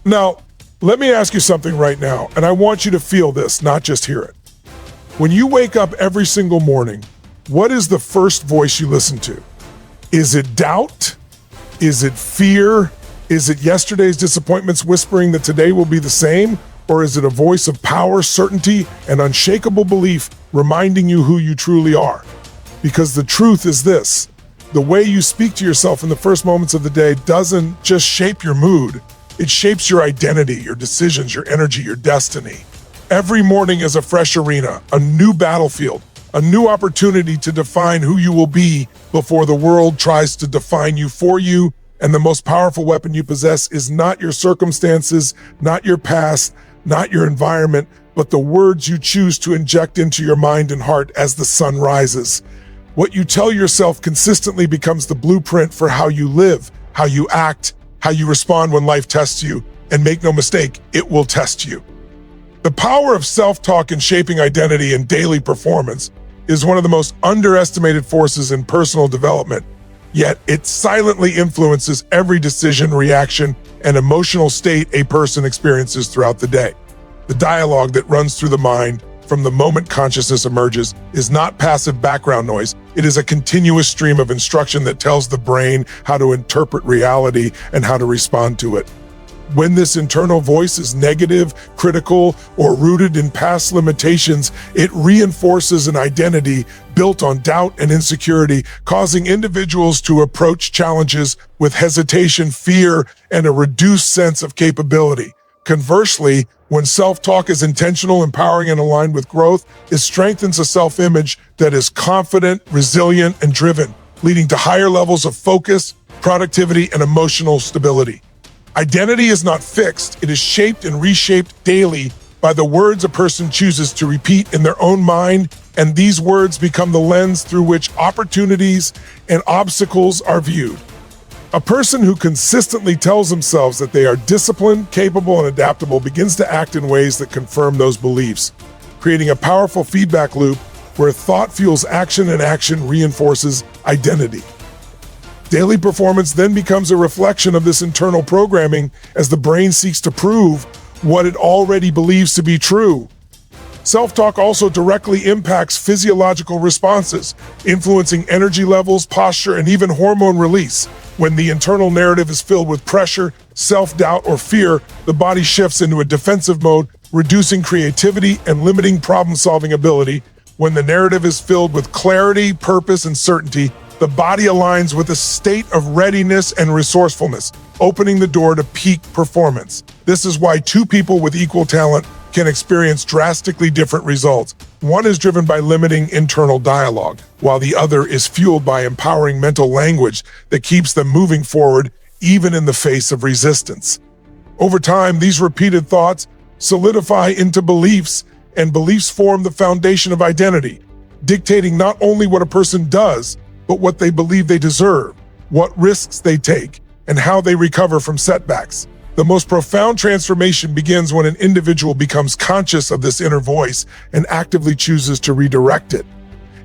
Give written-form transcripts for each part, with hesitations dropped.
Now, let me ask you something right now, and I want you to feel this, not just hear it. When you wake up every single morning, what is the first voice you listen to? Is it doubt? Is it fear? Is it yesterday's disappointments whispering that today will be the same? Or is it a voice of power, certainty, and unshakable belief reminding you who you truly are? Because the truth is this: the way you speak to yourself in the first moments of the day doesn't just shape your mood, it shapes your identity, your decisions, your energy, your destiny. Every morning is a fresh arena, a new battlefield, a new opportunity to define who you will be before the world tries to define you for you. And the most powerful weapon you possess is not your circumstances, not your past, not your environment, but the words you choose to inject into your mind and heart as the sun rises. What you tell yourself consistently becomes the blueprint for how you live, how you act, how you respond when life tests you. And make no mistake, it will test you. The power of self-talk in shaping identity and daily performance is one of the most underestimated forces in personal development, yet it silently influences every decision, reaction, and emotional state a person experiences throughout the day. The dialogue that runs through the mind from the moment consciousness emerges is not passive background noise. It is a continuous stream of instruction that tells the brain how to interpret reality and how to respond to it. When this internal voice is negative, critical, or rooted in past limitations, it reinforces an identity built on doubt and insecurity, causing individuals to approach challenges with hesitation, fear, and a reduced sense of capability. Conversely, when self-talk is intentional, empowering, and aligned with growth, it strengthens a self-image that is confident, resilient, and driven, leading to higher levels of focus, productivity, and emotional stability. Identity is not fixed. It is shaped and reshaped daily by the words a person chooses to repeat in their own mind, and these words become the lens through which opportunities and obstacles are viewed. A person who consistently tells themselves that they are disciplined, capable, and adaptable begins to act in ways that confirm those beliefs, creating a powerful feedback loop where thought fuels action and action reinforces identity. Daily performance then becomes a reflection of this internal programming as the brain seeks to prove what it already believes to be true. Self-talk also directly impacts physiological responses, influencing energy levels, posture, and even hormone release. When the internal narrative is filled with pressure, self-doubt, or fear, the body shifts into a defensive mode, reducing creativity and limiting problem-solving ability. When the narrative is filled with clarity, purpose, and certainty, the body aligns with a state of readiness and resourcefulness, opening the door to peak performance. This is why two people with equal talent can experience drastically different results. One is driven by limiting internal dialogue, while the other is fueled by empowering mental language that keeps them moving forward even in the face of resistance. Over time, these repeated thoughts solidify into beliefs, and beliefs form the foundation of identity, dictating not only what a person does, but what they believe they deserve, what risks they take, and how they recover from setbacks. The most profound transformation begins when an individual becomes conscious of this inner voice and actively chooses to redirect it.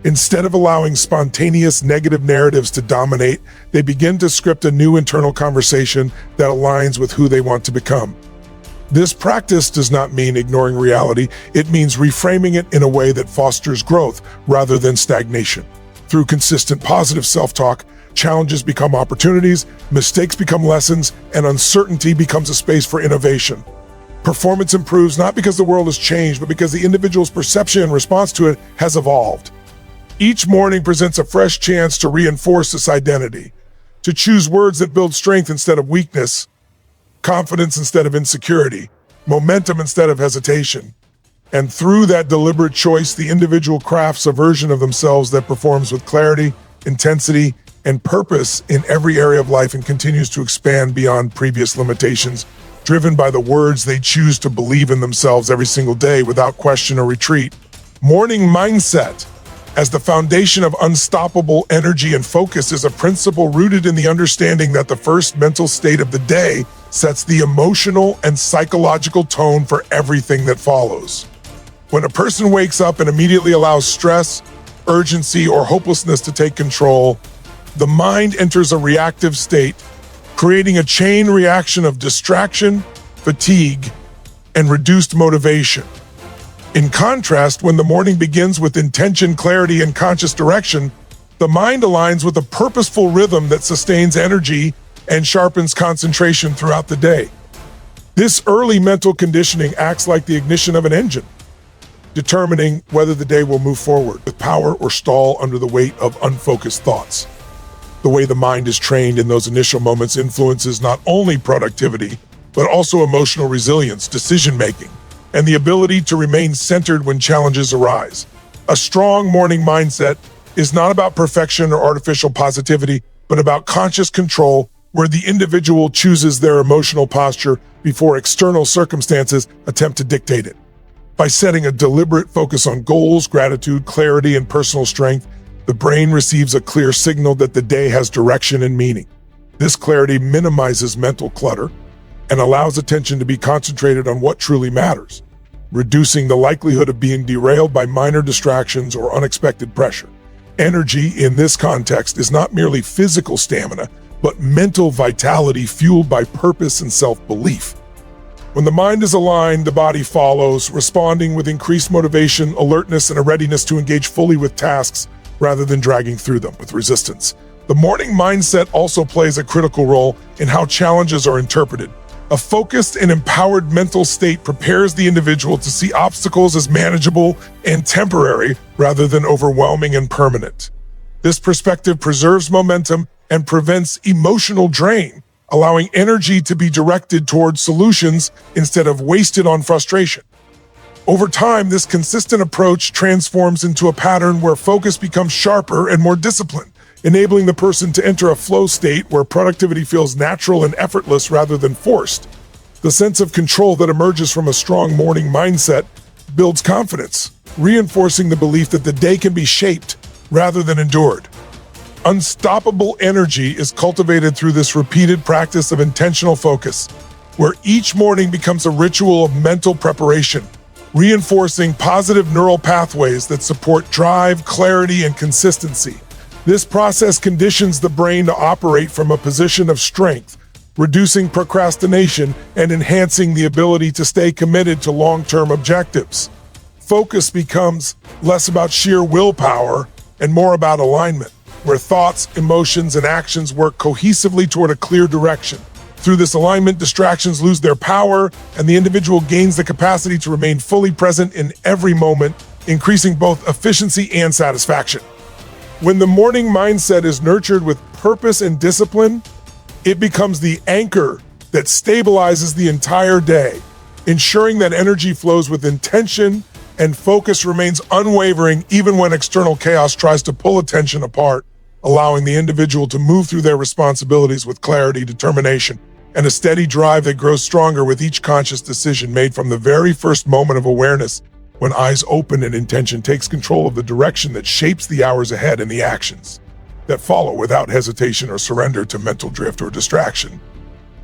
Instead of allowing spontaneous negative narratives to dominate, they begin to script a new internal conversation that aligns with who they want to become. This practice does not mean ignoring reality. It means reframing it in a way that fosters growth rather than stagnation. Through consistent positive self-talk, challenges become opportunities, mistakes become lessons, and uncertainty becomes a space for innovation. Performance improves not because the world has changed, but because the individual's perception and response to it has evolved. Each morning presents a fresh chance to reinforce this identity, to choose words that build strength instead of weakness, confidence instead of insecurity, momentum instead of hesitation. And through that deliberate choice, the individual crafts a version of themselves that performs with clarity, intensity, and purpose in every area of life and continues to expand beyond previous limitations, driven by the words they choose to believe in themselves every single day without question or retreat. Morning mindset, as the foundation of unstoppable energy and focus, is a principle rooted in the understanding that the first mental state of the day sets the emotional and psychological tone for everything that follows. When a person wakes up and immediately allows stress, urgency, or hopelessness to take control, the mind enters a reactive state, creating a chain reaction of distraction, fatigue, and reduced motivation. In contrast, when the morning begins with intention, clarity, and conscious direction, the mind aligns with a purposeful rhythm that sustains energy and sharpens concentration throughout the day. This early mental conditioning acts like the ignition of an engine, determining whether the day will move forward with power or stall under the weight of unfocused thoughts. The way the mind is trained in those initial moments influences not only productivity, but also emotional resilience, decision-making, and the ability to remain centered when challenges arise. A strong morning mindset is not about perfection or artificial positivity, but about conscious control, where the individual chooses their emotional posture before external circumstances attempt to dictate it. By setting a deliberate focus on goals, gratitude, clarity, and personal strength, the brain receives a clear signal that the day has direction and meaning. This clarity minimizes mental clutter and allows attention to be concentrated on what truly matters, reducing the likelihood of being derailed by minor distractions or unexpected pressure. Energy in this context is not merely physical stamina, but mental vitality fueled by purpose and self-belief. When the mind is aligned, the body follows, responding with increased motivation, alertness, and a readiness to engage fully with tasks rather than dragging through them with resistance. The morning mindset also plays a critical role in how challenges are interpreted. A focused and empowered mental state prepares the individual to see obstacles as manageable and temporary rather than overwhelming and permanent. This perspective preserves momentum and prevents emotional drain, allowing energy to be directed towards solutions instead of wasted on frustration. Over time, this consistent approach transforms into a pattern where focus becomes sharper and more disciplined, enabling the person to enter a flow state where productivity feels natural and effortless rather than forced. The sense of control that emerges from a strong morning mindset builds confidence, reinforcing the belief that the day can be shaped rather than endured. Unstoppable energy is cultivated through this repeated practice of intentional focus, where each morning becomes a ritual of mental preparation, reinforcing positive neural pathways that support drive, clarity, and consistency. This process conditions the brain to operate from a position of strength, reducing procrastination and enhancing the ability to stay committed to long-term objectives. Focus becomes less about sheer willpower and more about alignment, where thoughts, emotions, and actions work cohesively toward a clear direction. Through this alignment, distractions lose their power, and the individual gains the capacity to remain fully present in every moment, increasing both efficiency and satisfaction. When the morning mindset is nurtured with purpose and discipline, it becomes the anchor that stabilizes the entire day, ensuring that energy flows with intention and focus remains unwavering even when external chaos tries to pull attention apart, allowing the individual to move through their responsibilities with clarity, determination, and a steady drive that grows stronger with each conscious decision made from the very first moment of awareness, when eyes open and intention takes control of the direction that shapes the hours ahead and the actions that follow without hesitation or surrender to mental drift or distraction,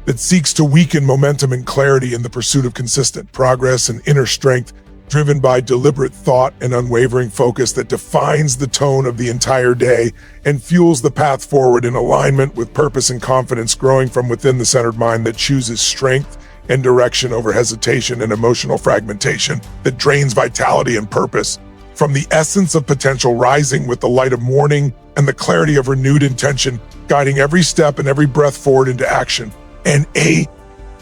that seeks to weaken momentum and clarity in the pursuit of consistent progress and inner strength driven by deliberate thought and unwavering focus that defines the tone of the entire day and fuels the path forward in alignment with purpose and confidence, growing from within the centered mind that chooses strength and direction over hesitation and emotional fragmentation, that drains vitality and purpose from the essence of potential, rising with the light of morning and the clarity of renewed intention, guiding every step and every breath forward into action, and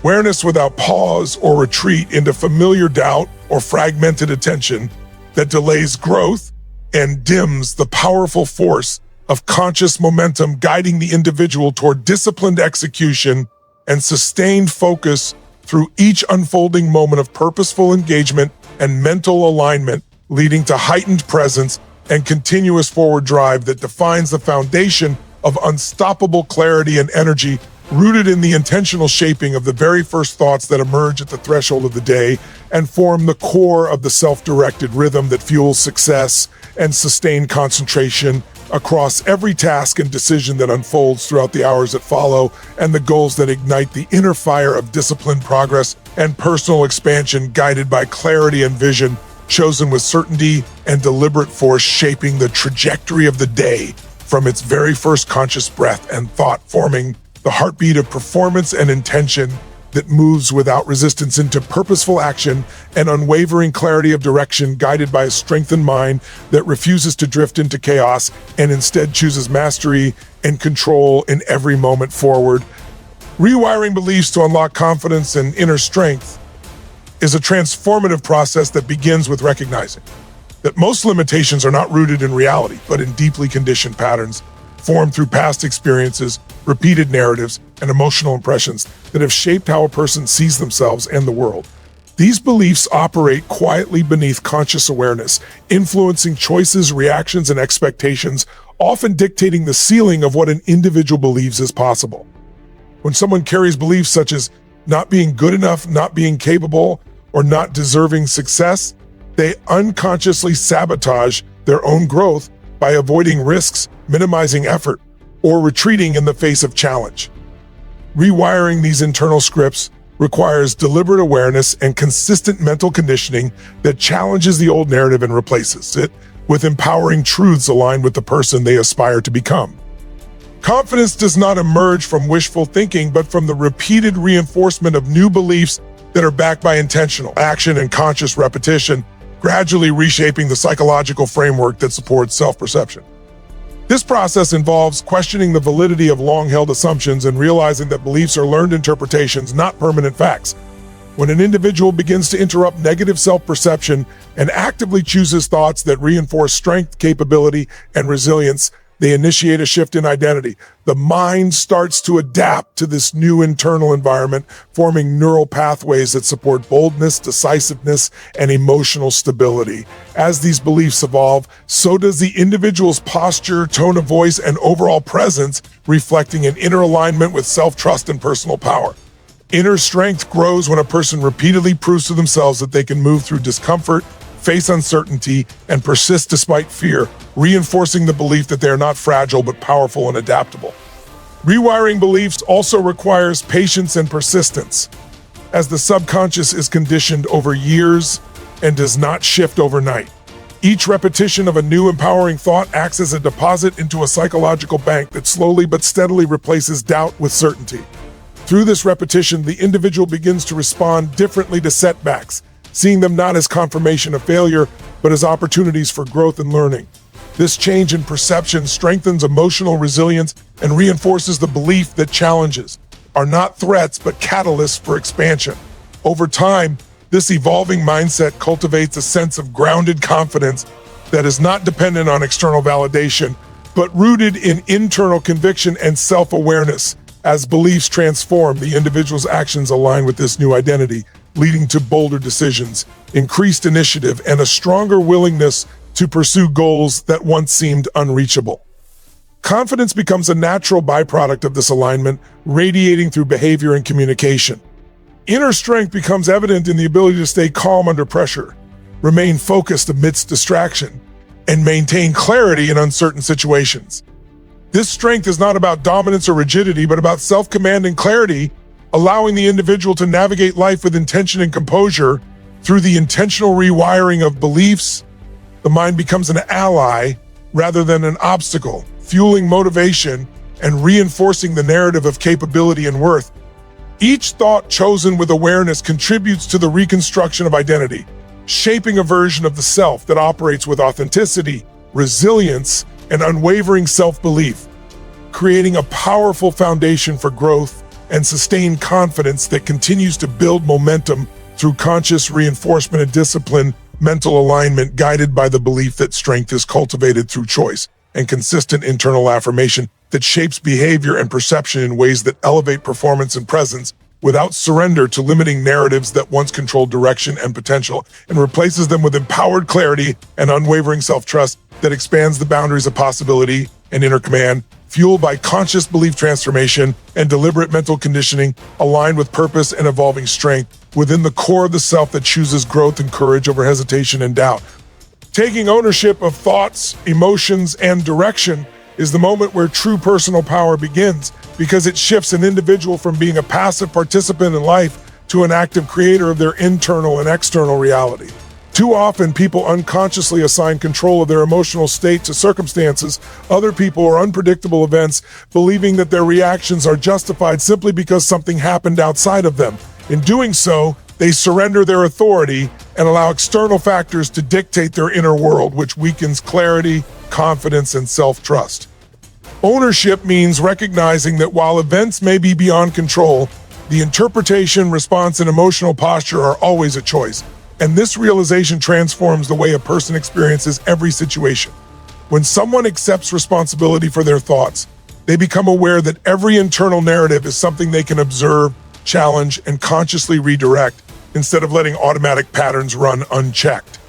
awareness without pause or retreat into familiar doubt or fragmented attention that delays growth and dims the powerful force of conscious momentum, guiding the individual toward disciplined execution and sustained focus through each unfolding moment of purposeful engagement and mental alignment, leading to heightened presence and continuous forward drive that defines the foundation of unstoppable clarity and energy, rooted in the intentional shaping of the very first thoughts that emerge at the threshold of the day and form the core of the self-directed rhythm that fuels success and sustained concentration across every task and decision that unfolds throughout the hours that follow, and the goals that ignite the inner fire of disciplined progress and personal expansion, guided by clarity and vision, chosen with certainty and deliberate force, shaping the trajectory of the day from its very first conscious breath and thought, forming the heartbeat of performance and intention that moves without resistance into purposeful action and unwavering clarity of direction, guided by a strengthened mind that refuses to drift into chaos and instead chooses mastery and control in every moment forward. Rewiring beliefs to unlock confidence and inner strength is a transformative process that begins with recognizing that most limitations are not rooted in reality, but in deeply conditioned patterns formed through past experiences, repeated narratives, and emotional impressions that have shaped how a person sees themselves and the world. These beliefs operate quietly beneath conscious awareness, influencing choices, reactions, and expectations, often dictating the ceiling of what an individual believes is possible. When someone carries beliefs such as not being good enough, not being capable, or not deserving success, they unconsciously sabotage their own growth by avoiding risks, minimizing effort, or retreating in the face of challenge. Rewiring these internal scripts requires deliberate awareness and consistent mental conditioning that challenges the old narrative and replaces it with empowering truths aligned with the person they aspire to become. Confidence does not emerge from wishful thinking, but from the repeated reinforcement of new beliefs that are backed by intentional action and conscious repetition, gradually reshaping the psychological framework that supports self-perception. This process involves questioning the validity of long-held assumptions and realizing that beliefs are learned interpretations, not permanent facts. When an individual begins to interrupt negative self-perception and actively chooses thoughts that reinforce strength, capability, and resilience, they initiate a shift in identity. The mind starts to adapt to this new internal environment, forming neural pathways that support boldness, decisiveness, and emotional stability. As these beliefs evolve, so does the individual's posture, tone of voice, and overall presence, reflecting an inner alignment with self-trust and personal power. Inner strength grows when a person repeatedly proves to themselves that they can move through discomfort, face uncertainty, and persist despite fear, reinforcing the belief that they are not fragile but powerful and adaptable. Rewiring beliefs also requires patience and persistence, as the subconscious is conditioned over years and does not shift overnight. Each repetition of a new empowering thought acts as a deposit into a psychological bank that slowly but steadily replaces doubt with certainty. Through this repetition, the individual begins to respond differently to setbacks, seeing them not as confirmation of failure, but as opportunities for growth and learning. This change in perception strengthens emotional resilience and reinforces the belief that challenges are not threats, but catalysts for expansion. Over time, this evolving mindset cultivates a sense of grounded confidence that is not dependent on external validation, but rooted in internal conviction and self-awareness. As beliefs transform, the individual's actions align with this new identity, leading to bolder decisions, increased initiative, and a stronger willingness to pursue goals that once seemed unreachable. Confidence becomes a natural byproduct of this alignment, radiating through behavior and communication. Inner strength becomes evident in the ability to stay calm under pressure, remain focused amidst distraction, and maintain clarity in uncertain situations. This strength is not about dominance or rigidity, but about self-command and clarity, allowing the individual to navigate life with intention and composure. Through the intentional rewiring of beliefs, the mind becomes an ally rather than an obstacle, fueling motivation and reinforcing the narrative of capability and worth. Each thought chosen with awareness contributes to the reconstruction of identity, shaping a version of the self that operates with authenticity, resilience, and unwavering self-belief, creating a powerful foundation for growth and sustained confidence that continues to build momentum through conscious reinforcement and discipline, mental alignment guided by the belief that strength is cultivated through choice, and consistent internal affirmation that shapes behavior and perception in ways that elevate performance and presence without surrender to limiting narratives that once controlled direction and potential, and replaces them with empowered clarity and unwavering self-trust that expands the boundaries of possibility and inner command, fueled by conscious belief transformation and deliberate mental conditioning, aligned with purpose and evolving strength within the core of the self that chooses growth and courage over hesitation and doubt. Taking ownership of thoughts, emotions, and direction is the moment where true personal power begins, because it shifts an individual from being a passive participant in life to an active creator of their internal and external reality. Too often, people unconsciously assign control of their emotional state to circumstances, other people, or unpredictable events, believing that their reactions are justified simply because something happened outside of them. In doing so, they surrender their authority and allow external factors to dictate their inner world, which weakens clarity, confidence, and self-trust. Ownership means recognizing that while events may be beyond control, the interpretation, response, and emotional posture are always a choice. And this realization transforms the way a person experiences every situation. When someone accepts responsibility for their thoughts, they become aware that every internal narrative is something they can observe, challenge, and consciously redirect instead of letting automatic patterns run unchecked.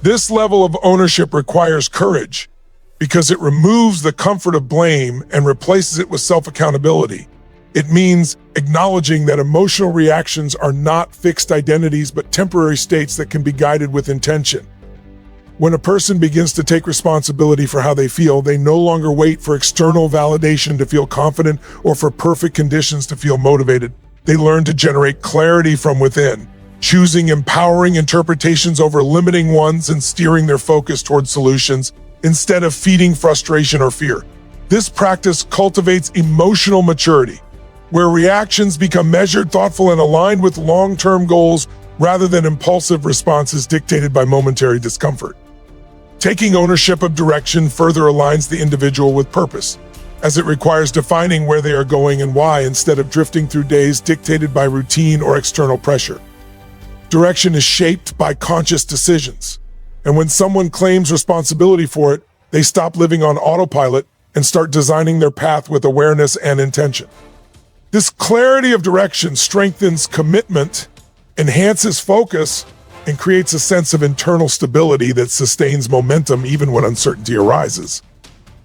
This level of ownership requires courage because it removes the comfort of blame and replaces it with self-accountability. It means acknowledging that emotional reactions are not fixed identities but temporary states that can be guided with intention. When a person begins to take responsibility for how they feel, they no longer wait for external validation to feel confident or for perfect conditions to feel motivated. They learn to generate clarity from within, choosing empowering interpretations over limiting ones and steering their focus towards solutions instead of feeding frustration or fear. This practice cultivates emotional maturity, where reactions become measured, thoughtful, and aligned with long-term goals rather than impulsive responses dictated by momentary discomfort. Taking ownership of direction further aligns the individual with purpose, as it requires defining where they are going and why instead of drifting through days dictated by routine or external pressure. Direction is shaped by conscious decisions, and when someone claims responsibility for it, they stop living on autopilot and start designing their path with awareness and intention. This clarity of direction strengthens commitment, enhances focus, and creates a sense of internal stability that sustains momentum even when uncertainty arises.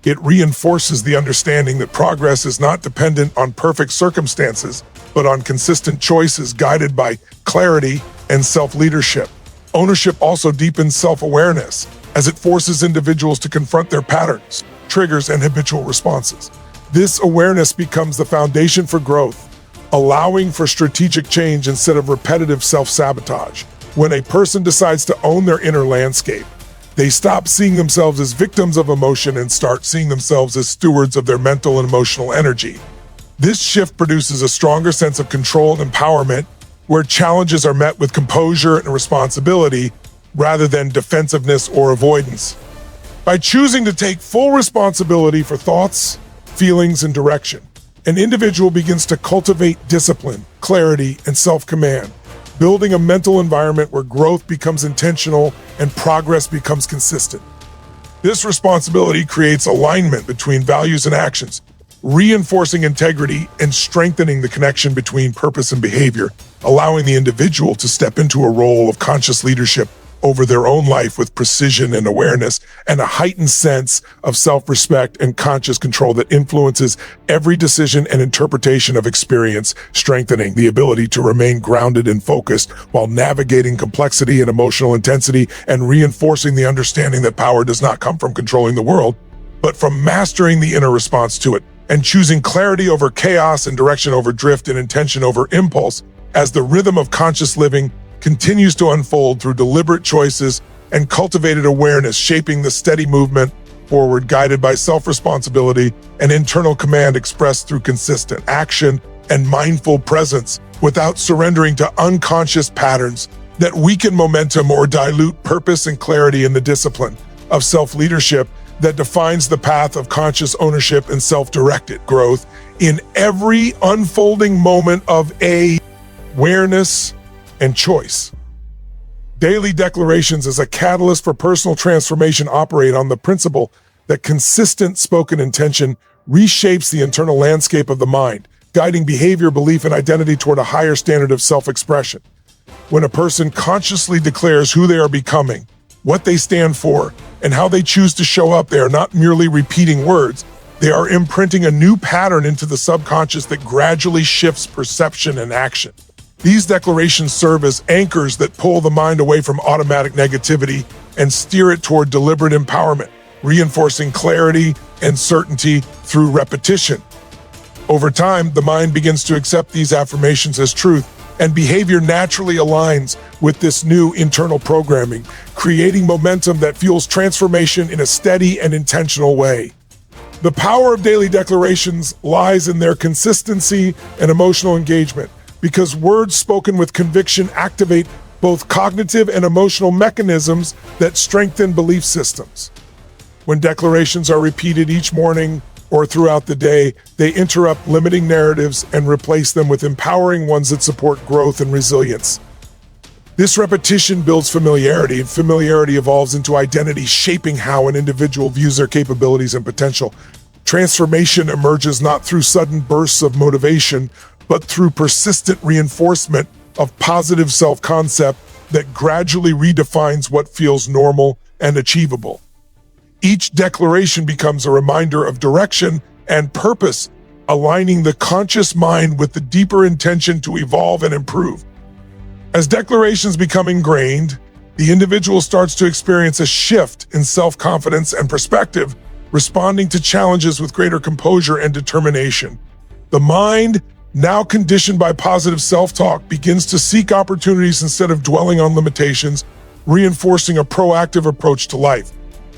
It reinforces the understanding that progress is not dependent on perfect circumstances, but on consistent choices guided by clarity and self-leadership. Ownership also deepens self-awareness as it forces individuals to confront their patterns, triggers, and habitual responses. This awareness becomes the foundation for growth, allowing for strategic change instead of repetitive self-sabotage. When a person decides to own their inner landscape, they stop seeing themselves as victims of emotion and start seeing themselves as stewards of their mental and emotional energy. This shift produces a stronger sense of control and empowerment, where challenges are met with composure and responsibility rather than defensiveness or avoidance. By choosing to take full responsibility for thoughts, feelings, and direction, an individual begins to cultivate discipline, clarity, and self-command, building a mental environment where growth becomes intentional and progress becomes consistent. This responsibility creates alignment between values and actions, reinforcing integrity and strengthening the connection between purpose and behavior, allowing the individual to step into a role of conscious leadership over their own life with precision and awareness and a heightened sense of self-respect and conscious control that influences every decision and interpretation of experience, strengthening the ability to remain grounded and focused while navigating complexity and emotional intensity, and reinforcing the understanding that power does not come from controlling the world, but from mastering the inner response to it and choosing clarity over chaos and direction over drift and intention over impulse as the rhythm of conscious living continues to unfold through deliberate choices and cultivated awareness, shaping the steady movement forward guided by self-responsibility and internal command expressed through consistent action and mindful presence without surrendering to unconscious patterns that weaken momentum or dilute purpose and clarity in the discipline of self-leadership that defines the path of conscious ownership and self-directed growth in every unfolding moment of awareness and choice. Daily declarations as a catalyst for personal transformation operate on the principle that consistent spoken intention reshapes the internal landscape of the mind, guiding behavior, belief, and identity toward a higher standard of self-expression. When a person consciously declares who they are becoming, what they stand for, and how they choose to show up, they are not merely repeating words, they are imprinting a new pattern into the subconscious that gradually shifts perception and action. These declarations serve as anchors that pull the mind away from automatic negativity and steer it toward deliberate empowerment, reinforcing clarity and certainty through repetition. Over time, the mind begins to accept these affirmations as truth, and behavior naturally aligns with this new internal programming, creating momentum that fuels transformation in a steady and intentional way. The power of daily declarations lies in their consistency and emotional engagement, because words spoken with conviction activate both cognitive and emotional mechanisms that strengthen belief systems. When declarations are repeated each morning or throughout the day, they interrupt limiting narratives and replace them with empowering ones that support growth and resilience. This repetition builds familiarity, and familiarity evolves into identity, shaping how an individual views their capabilities and potential. Transformation emerges not through sudden bursts of motivation, but through persistent reinforcement of positive self-concept that gradually redefines what feels normal and achievable. Each declaration becomes a reminder of direction and purpose, aligning the conscious mind with the deeper intention to evolve and improve. As declarations become ingrained, the individual starts to experience a shift in self-confidence and perspective, responding to challenges with greater composure and determination. The mind, now conditioned by positive self-talk, begins to seek opportunities instead of dwelling on limitations, reinforcing a proactive approach to life.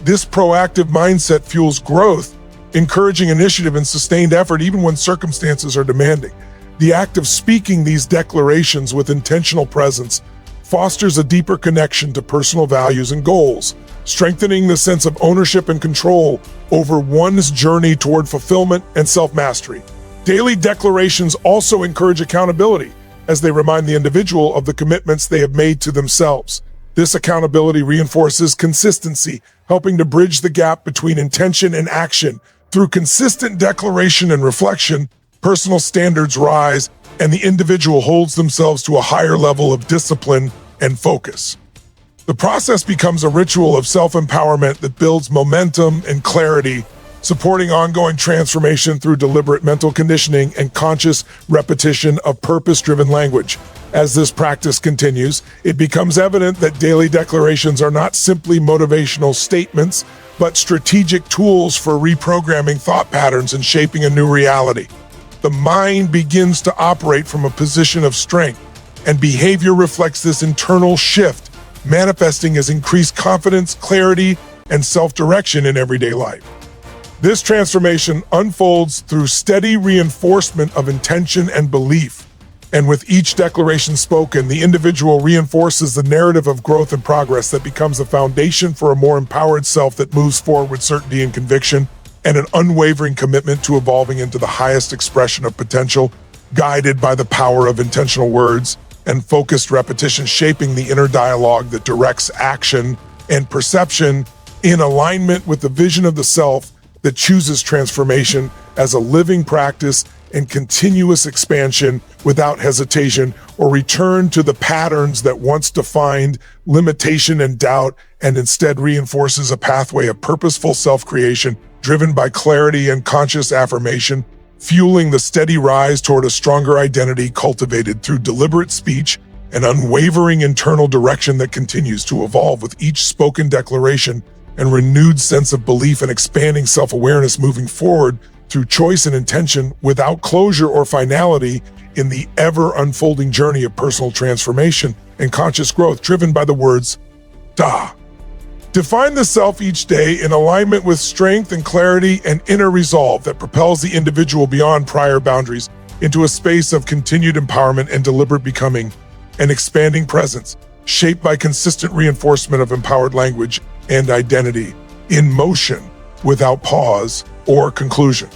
This proactive mindset fuels growth, encouraging initiative and sustained effort even when circumstances are demanding. The act of speaking these declarations with intentional presence fosters a deeper connection to personal values and goals, strengthening the sense of ownership and control over one's journey toward fulfillment and self-mastery. Daily declarations also encourage accountability, as they remind the individual of the commitments they have made to themselves. This accountability reinforces consistency, helping to bridge the gap between intention and action. Through consistent declaration and reflection, personal standards rise, and the individual holds themselves to a higher level of discipline and focus. The process becomes a ritual of self-empowerment that builds momentum and clarity, supporting ongoing transformation through deliberate mental conditioning and conscious repetition of purpose-driven language. As this practice continues, it becomes evident that daily declarations are not simply motivational statements, but strategic tools for reprogramming thought patterns and shaping a new reality. The mind begins to operate from a position of strength, and behavior reflects this internal shift, manifesting as increased confidence, clarity, and self-direction in everyday life. This transformation unfolds through steady reinforcement of intention and belief. And with each declaration spoken, the individual reinforces the narrative of growth and progress that becomes the foundation for a more empowered self that moves forward with certainty and conviction, and an unwavering commitment to evolving into the highest expression of potential, guided by the power of intentional words and focused repetition, shaping the inner dialogue that directs action and perception in alignment with the vision of the self that chooses transformation as a living practice and continuous expansion without hesitation, or return to the patterns that once defined limitation and doubt, and instead reinforces a pathway of purposeful self-creation driven by clarity and conscious affirmation, fueling the steady rise toward a stronger identity cultivated through deliberate speech and unwavering internal direction that continues to evolve with each spoken declaration, and renewed sense of belief and expanding self-awareness moving forward through choice and intention without closure or finality in the ever-unfolding journey of personal transformation and conscious growth driven by the words, Da. Define the self each day in alignment with strength and clarity and inner resolve that propels the individual beyond prior boundaries into a space of continued empowerment and deliberate becoming, an expanding presence shaped by consistent reinforcement of empowered language and identity in motion without pause or conclusion.